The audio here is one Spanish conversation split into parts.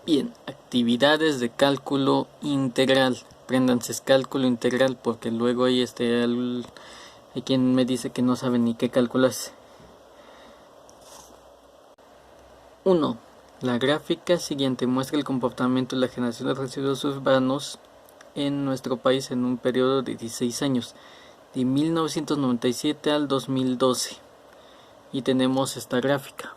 Bien, actividades de cálculo integral. Apréndanse cálculo integral porque luego hay hay quien me dice que no sabe ni qué cálculo es. 1. La gráfica siguiente muestra el comportamiento de la generación de residuos urbanos en nuestro país en un periodo de 16 años, de 1997 al 2012. Y tenemos esta gráfica.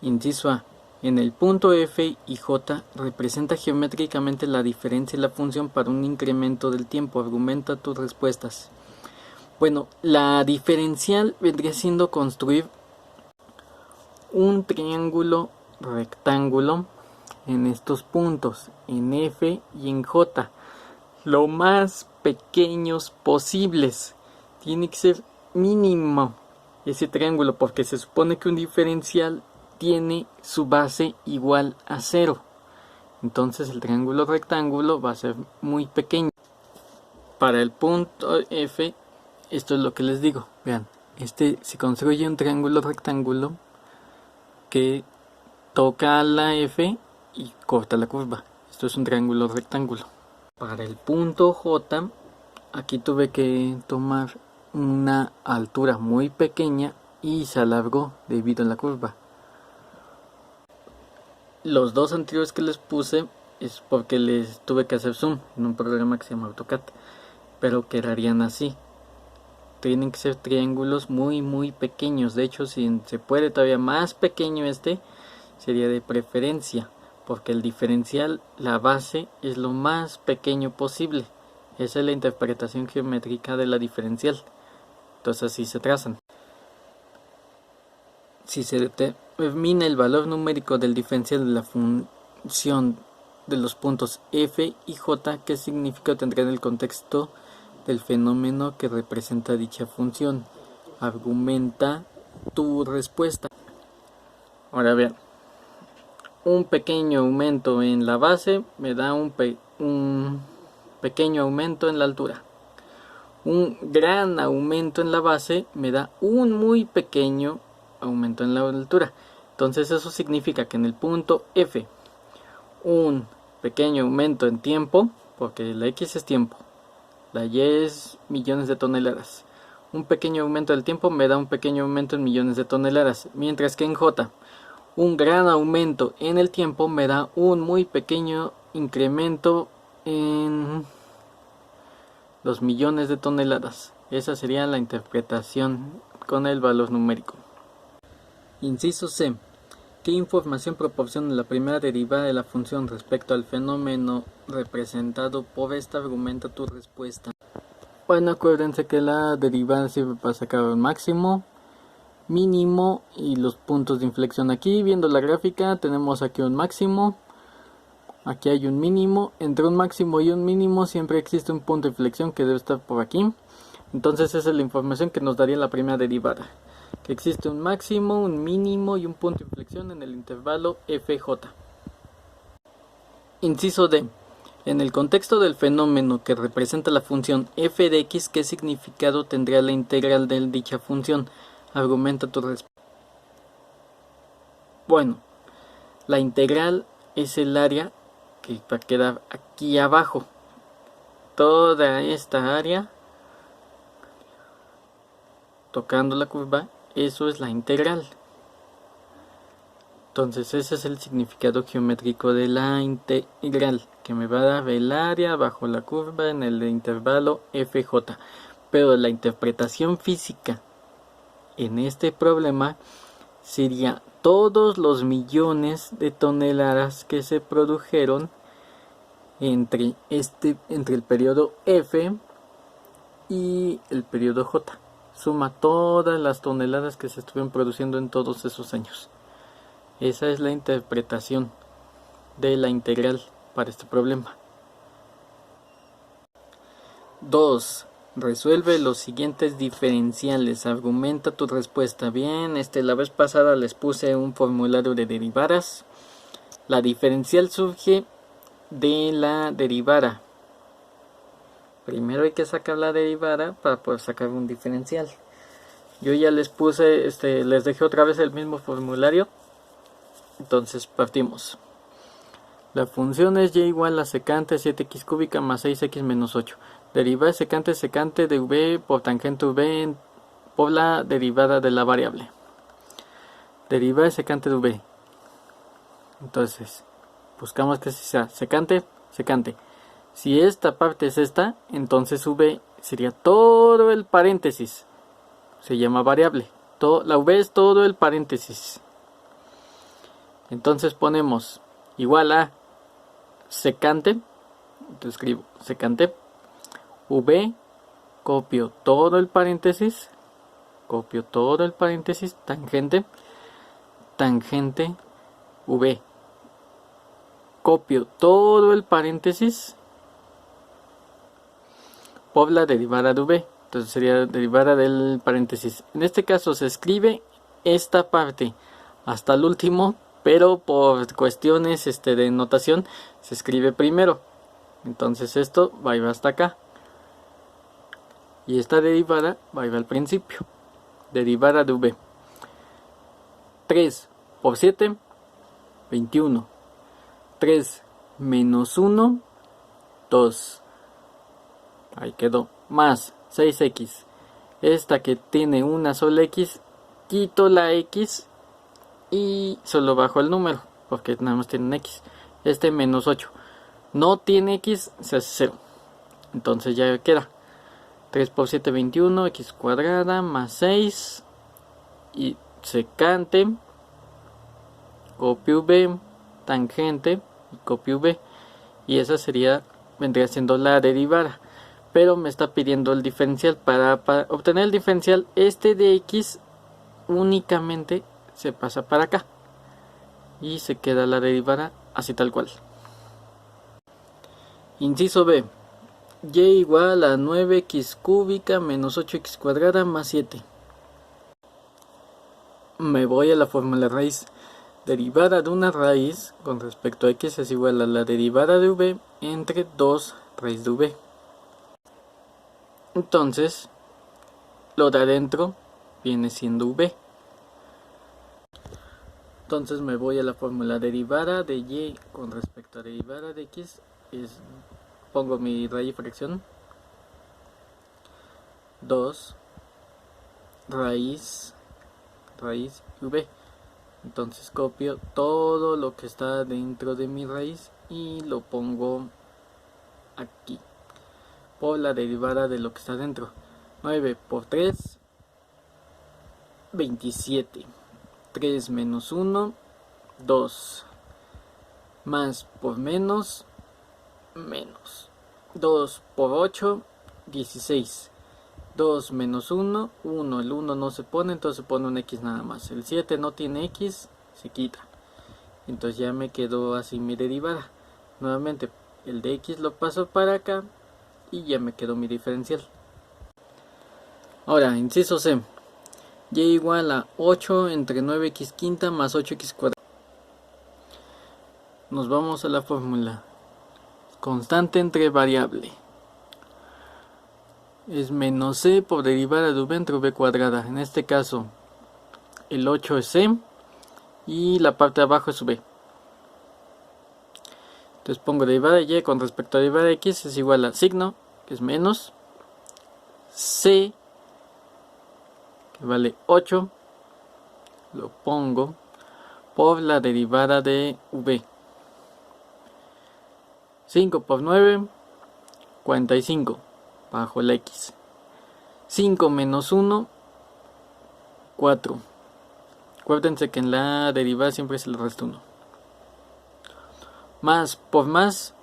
Inciso A. En el punto F y J representa geométricamente la diferencia y la función para un incremento del tiempo. Argumenta tus respuestas. Bueno, la diferencial vendría siendo construir un triángulo rectángulo en estos puntos, en F y en J, lo más pequeños posibles. Tiene que ser mínimo ese triángulo porque se supone que un diferencial tiene su base igual a 0. Entonces el triángulo rectángulo va a ser muy pequeño. Para el punto F, esto es lo que les digo. Vean, se construye un triángulo rectángulo que toca a la F y corta la curva. Esto es un triángulo rectángulo. Para el punto J, aquí tuve que tomar una altura muy pequeña y se alargó debido a la curva. Los dos anteriores que les puse es porque les tuve que hacer zoom en un programa que se llama AutoCAD, pero quedarían así. Tienen que ser triángulos muy pequeños. De hecho, si se puede todavía más pequeño sería de preferencia, porque el diferencial, la base, es lo más pequeño posible. Esa es la interpretación geométrica de la diferencial. Entonces así se trazan. Si se determina el valor numérico del diferencial de la función de los puntos F y J, ¿qué significado tendrá en el contexto del fenómeno que representa dicha función? Argumenta tu respuesta. Ahora vean, un pequeño aumento en la base me da un pequeño aumento en la altura. Un gran aumento en la base me da un muy pequeño aumento en la altura. Entonces eso significa que en el punto F, un pequeño aumento en tiempo, porque la X es tiempo, la Y es millones de toneladas. Un pequeño aumento del tiempo me da un pequeño aumento en millones de toneladas. Mientras que en J, un gran aumento en el tiempo me da un muy pequeño incremento en los millones de toneladas. Esa sería la interpretación con el valor numérico. Inciso C. ¿Qué información proporciona la primera derivada de la función respecto al fenómeno representado por esta? Argumenta tu respuesta. Bueno, acuérdense que la derivada sirve para sacar el máximo, mínimo y los puntos de inflexión. Aquí viendo la gráfica tenemos aquí un máximo, aquí hay un mínimo. Entre un máximo y un mínimo siempre existe un punto de inflexión que debe estar por aquí. Entonces esa es la información que nos daría la primera derivada, que existe un máximo, un mínimo y un punto de inflexión en el intervalo FJ. Inciso D. En el contexto del fenómeno que representa la función f de x, ¿qué significado tendría la integral de dicha función? Argumenta tu respuesta. Bueno, la integral es el área que va a quedar aquí abajo. Toda esta área, tocando la curva, eso es la integral. Entonces ese es el significado geométrico de la integral, que me va a dar el área bajo la curva en el intervalo FJ. Pero la interpretación física en este problema sería todos los millones de toneladas que se produjeron entre el periodo F y el periodo J. Suma todas las toneladas que se estuvieron produciendo en todos esos años. Esa es la interpretación de la integral para este problema. 2. Resuelve los siguientes diferenciales. Argumenta tu respuesta. Bien, la vez pasada les puse un formulario de derivadas. La diferencial surge de la derivada. Primero hay que sacar la derivada para poder sacar un diferencial. Yo ya les puse, les dejé otra vez el mismo formulario. Entonces partimos. La función es y igual a secante 7x cúbica más 6x menos 8. Derivada de secante de v por tangente v por la derivada de la variable. Derivada de secante de v. Entonces, buscamos que sea secante, secante. Si esta parte es esta, entonces v sería todo el paréntesis. Se llama variable. La v es todo el paréntesis. Entonces ponemos igual a secante. Entonces escribo secante. V, copio todo el paréntesis. Copio todo el paréntesis. Tangente. Tangente. V. Copio todo el paréntesis por la derivada de v. Entonces sería derivada del paréntesis. En este caso se escribe esta parte hasta el último, pero por cuestiones de notación se escribe primero. Entonces esto va a ir hasta acá. Y esta derivada va a ir al principio. Derivada de v. 3 por 7, 21. 3 menos 1, 2. Ahí quedó. Más 6x. Esta que tiene una sola x, quito la x y solo bajo el número, porque nada más tiene un x. Menos 8. No tiene x, se hace 0. Entonces ya queda. 3 por 7, 21, x cuadrada más 6. Y secante. Copio v. Tangente. Y copio v. Y esa vendría siendo la derivada. Pero me está pidiendo el diferencial. Para obtener el diferencial, de x únicamente se pasa para acá. Y se queda la derivada así tal cual. Inciso B. Y igual a 9x cúbica menos 8x cuadrada más 7. Me voy a la fórmula raíz. Derivada de una raíz con respecto a x es igual a la derivada de v entre 2 raíz de v. Entonces, lo de adentro viene siendo v. Entonces me voy a la fórmula derivada de y con respecto a derivada de x. Pongo mi raíz y fracción. 2 raíz v. Entonces copio todo lo que está dentro de mi raíz y lo pongo aquí por la derivada de lo que está dentro. 9 por 3, 27. 3 menos 1, 2. Más por menos, menos. 2 por 8, 16. 2 menos 1, 1. El 1 no se pone, entonces se pone un x nada más. El 7 no tiene x, se quita. Entonces ya me quedó así mi derivada. Nuevamente el de x lo paso para acá y ya me quedó mi diferencial. Ahora, inciso C. Y igual a 8 entre 9x quinta más 8x cuadrada. Nos vamos a la fórmula. Constante entre variable. Es menos c por derivada de v entre v cuadrada. En este caso, el 8 es c y la parte de abajo es v. Entonces pongo derivada de y con respecto a derivada de x es igual a signo, que es menos c, que vale 8. Lo pongo por la derivada de v. 5 por 9, 45. Bajo el x. 5 menos 1, 4. Acuérdense que en la derivada siempre se le resta 1. Más por más.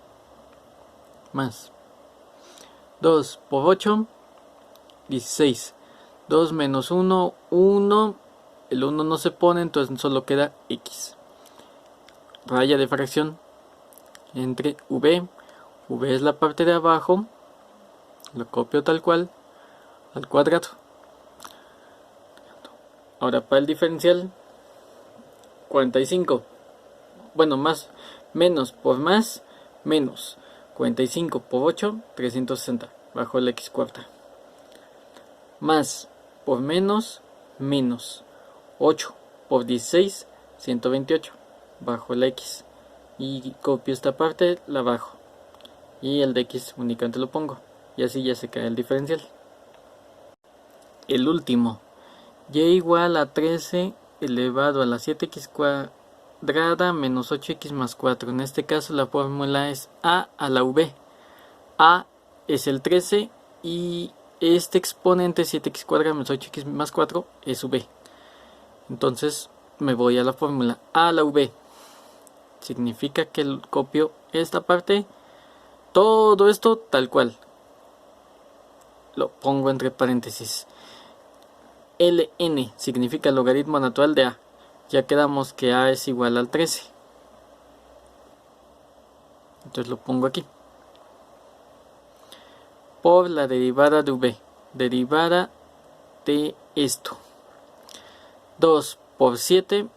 2 por 8, 16. 2 menos 1, 1. El 1 no se pone, entonces solo queda x. Raya de fracción entre v. V es la parte de abajo. Lo copio tal cual al cuadrado. Ahora para el diferencial 45. Bueno, menos por más, menos 45 por 8, 360 bajo el x cuarta. Más por menos, menos 8 por 16, 128. Bajo la x. Y copio esta parte, la bajo. Y el de x únicamente lo pongo. Y así ya se cae el diferencial. El último. Y igual a 13 elevado a la 7x cuadrada menos 8x más 4. En este caso la fórmula es a la v. A es el 13 y este exponente 7x cuadrada menos 8x más 4 es v. Entonces me voy a la fórmula a la v. Significa que copio esta parte, todo esto tal cual. Lo pongo entre paréntesis. Ln significa logaritmo natural de a. Ya quedamos que a es igual al 13. Entonces lo pongo aquí. Por la derivada de v. Derivada de esto. 2 por 7,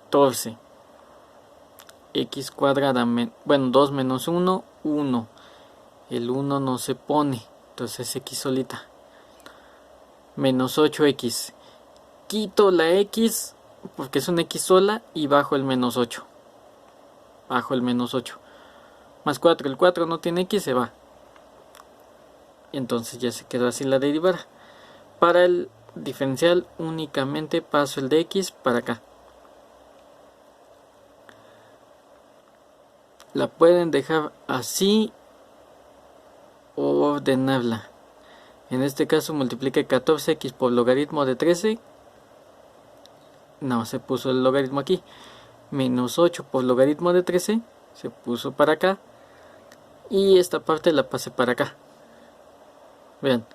14. X cuadrada, bueno, 2 menos 1, 1. El 1 no se pone, entonces x solita. Menos 8x. Quito la x porque es una x sola y bajo el menos 8. Bajo el menos 8. Más 4, el 4 no tiene x, se va. Entonces ya se quedó así la derivada. Para el diferencial únicamente paso el de x para acá. La pueden dejar así o ordenarla. En este caso multiplique 14x por logaritmo de 13. No, se puso el logaritmo aquí. Menos 8 por logaritmo de 13. Se puso para acá. Y esta parte la pasé para acá. Vean.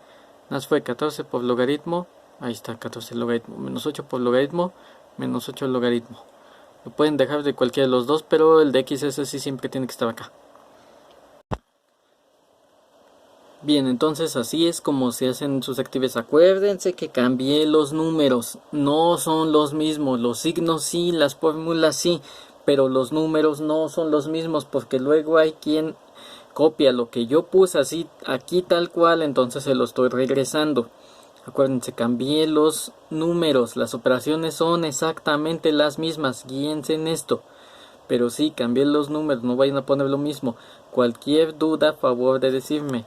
Nos fue 14 por logaritmo. Ahí está, 14 logaritmo. Menos 8 por logaritmo. Menos 8 logaritmo. Lo pueden dejar de cualquiera de los dos, pero el de x ese sí siempre tiene que estar acá. Bien, entonces así es como se hacen sus actividades. Acuérdense que cambié los números, no son los mismos. Los signos sí, las fórmulas sí, pero los números no son los mismos porque luego hay quien copia lo que yo puse así aquí tal cual, entonces se lo estoy regresando. Acuérdense, cambié los números, las operaciones son exactamente las mismas, guíense en esto. Pero sí, cambié los números, no vayan a poner lo mismo. Cualquier duda, a favor de decirme.